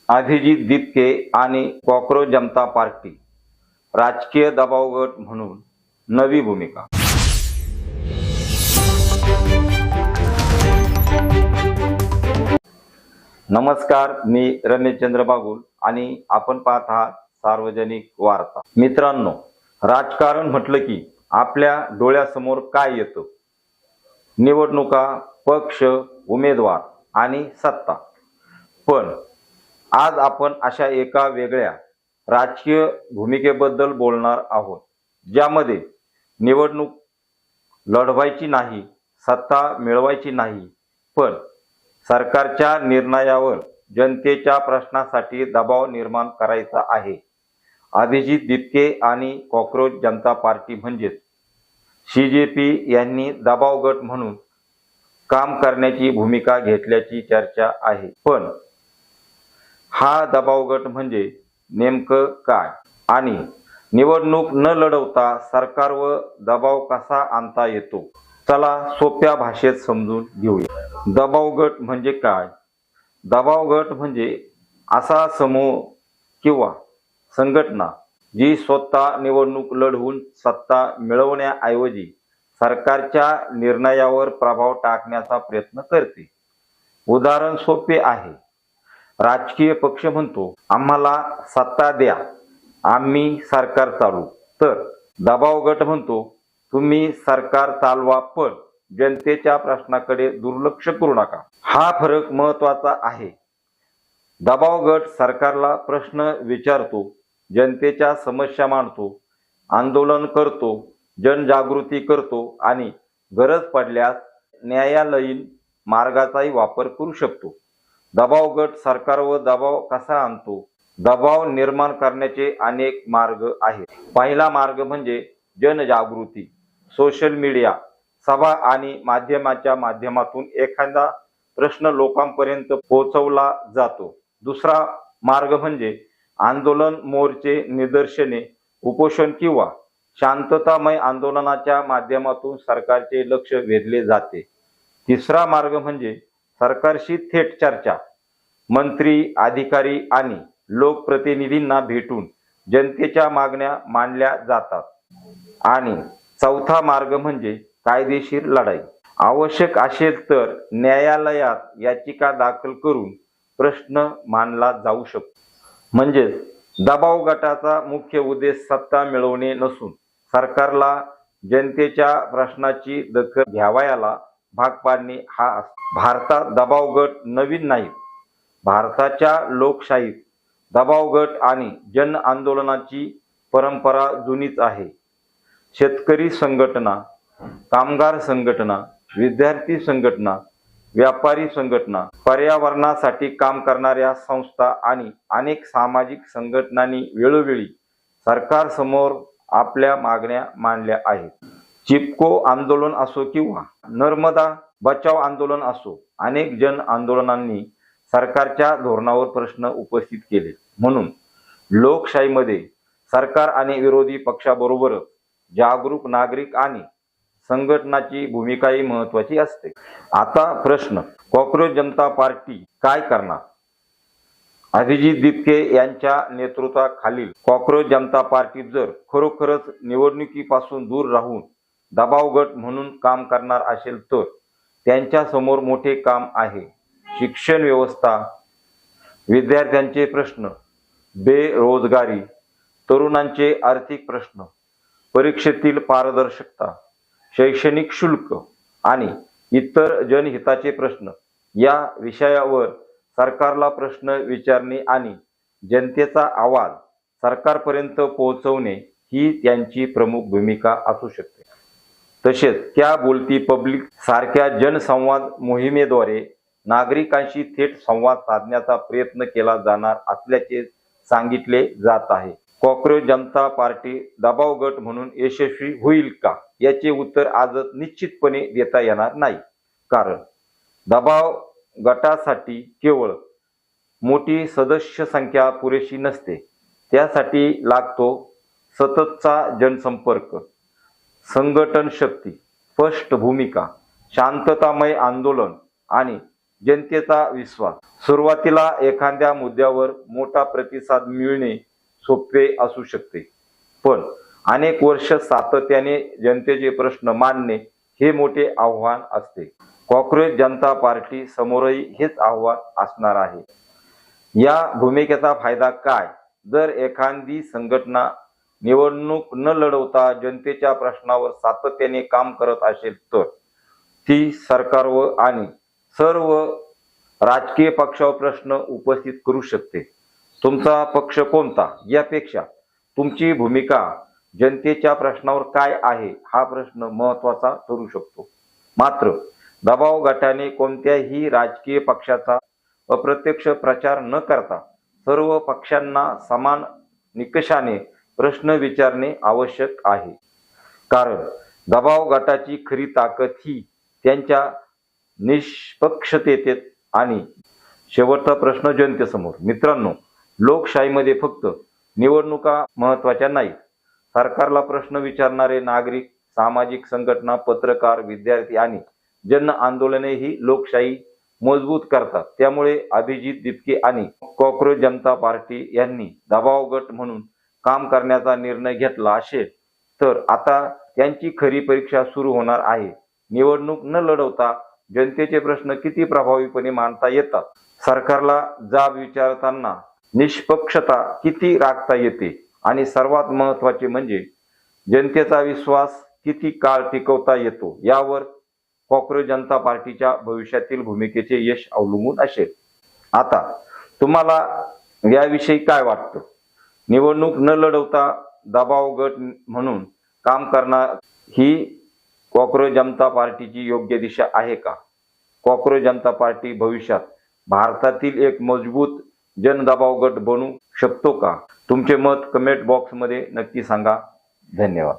अभिजित दिपके आणि कॉक्रोच जनता पार्टी राजकीय दबावगट म्हणून नवी भूमिका. नमस्कार, मी रमेशचंद्र बागुल आणि आपण पाहत आहात सार्वजनिक वार्ता. मित्रांनो, राजकारण म्हटलं की आपल्या डोळ्यासमोर काय येतं? निवडणुका, पक्ष, उमेदवार आणि सत्ता. पण आज आपण अशा एका वेगळ्या राजकीय भूमिकेबद्दल बोलणार आहोत, ज्यामध्ये निवडणूक लढवायची नाही, सत्ता मिळवायची नाही, पण सरकारच्या निर्णयावर जनतेच्या प्रश्नासाठी दबाव निर्माण करायचा आहे. अभिजित दिपके आणि कॉक्रोच जनता पार्टी म्हणजेच CJP यांनी दबाव गट म्हणून काम करण्याची भूमिका घेतल्याची चर्चा आहे. पण हा दबाव गट म्हणजे नेमकं काय आणि निवडणूक न लढवता सरकारवर दबाव कसा आणता येतो? चला सोप्या भाषेत समजून घेऊया. दबाव गट म्हणजे काय? दबाव गट म्हणजे असा समूह किंवा संघटना जी स्वतः निवडणूक लढवून सत्ता मिळवण्याऐवजी सरकारच्या निर्णयावर प्रभाव टाकण्याचा प्रयत्न करते. उदाहरण सोपे आहे. राजकीय पक्ष म्हणतो, आम्हाला सत्ता द्या, आम्ही सरकार चालवू. तर दबाव गट म्हणतो, तुम्ही सरकार चालवा पण जनतेच्या प्रश्नाकडे दुर्लक्ष करू नका. हा फरक महत्वाचा आहे. दबाव गट सरकारला प्रश्न विचारतो, जनतेच्या समस्या मांडतो, आंदोलन करतो, जनजागृती करतो आणि गरज पडल्यास न्यायालयीन मार्गाचाही वापर करू शकतो. दबाव गट सरकारवर दबाव कसा आणतो? दबाव निर्माण करण्याचे अनेक मार्ग आहेत. पहिला मार्ग म्हणजे जनजागृती. सोशल मीडिया, सभा आणि माध्यमाच्या माध्यमातून एखादा प्रश्न लोकांपर्यंत पोहोचवला जातो. दुसरा मार्ग म्हणजे आंदोलन, मोर्चे, निदर्शने, उपोषण किंवा शांततामय आंदोलनाच्या माध्यमातून सरकारचे लक्ष वेधले जाते. तिसरा मार्ग म्हणजे सरकारशी थेट चर्चा. मंत्री, अधिकारी आणि लोकप्रतिनिधींना भेटून जनतेच्या मागण्या मांडल्या जातात. आणि चौथा मार्ग म्हणजे कायदेशीर लढाई. आवश्यक असेल तर न्यायालयात याचिका दाखल करून प्रश्न मांडला जाऊ शकतो. म्हणजेच दबाव गटाचा मुख्य उद्देश सत्ता मिळवणे नसून सरकारला जनतेच्या प्रश्नाची दखल घ्यावयाला भाग पाडणे हा असतो. भारतात दबाव गट नवीन नाहीत. भारताच्या लोकशाहीत दबाव गट आणि जन आंदोलनाची परंपरा जुनीच आहे. शेतकरी संघटना, कामगार संघटना, विद्यार्थी संघटना, व्यापारी संघटना, पर्यावरणासाठी काम करणाऱ्या संस्था आणि अनेक सामाजिक संघटनांनी वेळोवेळी सरकारसमोर आपल्या मागण्या मांडल्या आहेत. चिपको आंदोलन असो किंवा नर्मदा बचाव आंदोलन असो, अनेक जन आंदोलनांनी सरकारच्या धोरणावर प्रश्न उपस्थित केले. म्हणून लोकशाहीमध्ये सरकार आणि विरोधी पक्षाबरोबरच जागरूक नागरिक आणि संघटनाची भूमिकाही महत्वाची असते. आता प्रश्न, कॉक्रोच जनता पार्टी काय करणार? अभिजित दिपके यांच्या नेतृत्वाखालील कॉक्रोच जनता पार्टी जर खरोखरच निवडणुकीपासून दूर राहून दबाव गट म्हणून काम करणार असेल तर त्यांच्या समोर मोठे काम आहे. शिक्षण व्यवस्था, विद्यार्थ्यांचे प्रश्न, बेरोजगारी, तरुणांचे आर्थिक प्रश्न, परीक्षेतील पारदर्शकता, शैक्षणिक शुल्क आणि इतर जनहिताचे प्रश्न या विषयावर सरकारला प्रश्न विचारणे आणि जनतेचा आवाज सरकारपर्यंत पोहोचवणे ही त्यांची प्रमुख भूमिका असू शकते. तसेच त्या बोलती पब्लिक सारख्या जनसंवाद मोहिमेद्वारे नागरिकांशी थेट संवाद साधण्याचा प्रयत्न केला जाणार असल्याचे सांगितले जात आहे. कॉक्रोच जनता पार्टी दबाव गट म्हणून यशस्वी होईल का, याचे उत्तर आजच निश्चितपणे देता येणार नाही. कारण दबाव गटासाठी केवळ मोठी सदस्य संख्या पुरेशी नसते. त्यासाठी लागतो सततचा जनसंपर्क, संघटन शक्ती, स्पष्ट भूमिका, शांततामय आंदोलन आणि जनतेचा विश्वास. सुरुवातीला एखाद्या मुद्द्यावर मोठा प्रतिसाद मिळणे सोपे असू शकते, पण अनेक वर्ष सातत्याने जनतेचे प्रश्न मांडणे हे मोठे आव्हान असते. कॉंग्रेस जनता पार्टी समोरही हेच आव्हान असणार आहे. या भूमिकेचा फायदा काय? जर एखादी संघटना निवडणूक न लढवता जनतेच्या प्रश्नावर सातत्याने काम करत असेल तर ती सरकारवर आणि सर्व राजकीय पक्षावर प्रश्न उपस्थित करू शकते. तुमचा पक्ष कोणता यापेक्षा तुमची भूमिका जनतेच्या प्रश्नावर काय आहे हा प्रश्न महत्त्वाचा ठरू शकतो. मात्र दबाव गटाने कोणत्याही राजकीय पक्षाचा अप्रत्यक्ष प्रचार न करता सर्व पक्षांना समान निकषाने प्रश्न विचारणे आवश्यक आहे. कारण दबाव गटाची खरी ताकद ही त्यांच्या निष्पक्षतेत आणि शेवटचा प्रश्न जनतेसमोर. मित्रांनो, लोकशाहीमध्ये फक्त निवडणुका महत्त्वाच्या नाहीत. सरकारला प्रश्न विचारणारे नागरिक, सामाजिक संघटना, पत्रकार, विद्यार्थी आणि जन आंदोलने ही लोकशाही मजबूत करतात. त्यामुळे अभिजित दिपके आणि कॉंग्रेस जनता पार्टी यांनी दबाव गट म्हणून काम करण्याचा निर्णय घेतला असेल तर आता त्यांची खरी परीक्षा सुरू होणार आहे. निवडणूक न लढवता जनतेचे प्रश्न किती प्रभावीपणे मांडता येतात, सरकारला जाब विचारताना निष्पक्षता किती राखता येते आणि सर्वात महत्त्वाचे म्हणजे जनतेचा विश्वास किती काळ टिकवता येतो यावर कॉंग्रेस जनता पार्टीच्या भविष्यातील भूमिकेचे यश अवलंबून असेल. आता तुम्हाला याविषयी काय वाटतं? निवडणूक न लढवता दबाव गट म्हणून काम करणार ही कॉंग्रेस जनता पार्टीची योग्य दिशा आहे का? कॉंग्रेस जनता पार्टी भविष्यात भारतातील एक मजबूत जनदबाव गट बनू शकतो का? तुमचे मत कमेंट बॉक्समध्ये नक्की सांगा. धन्यवाद.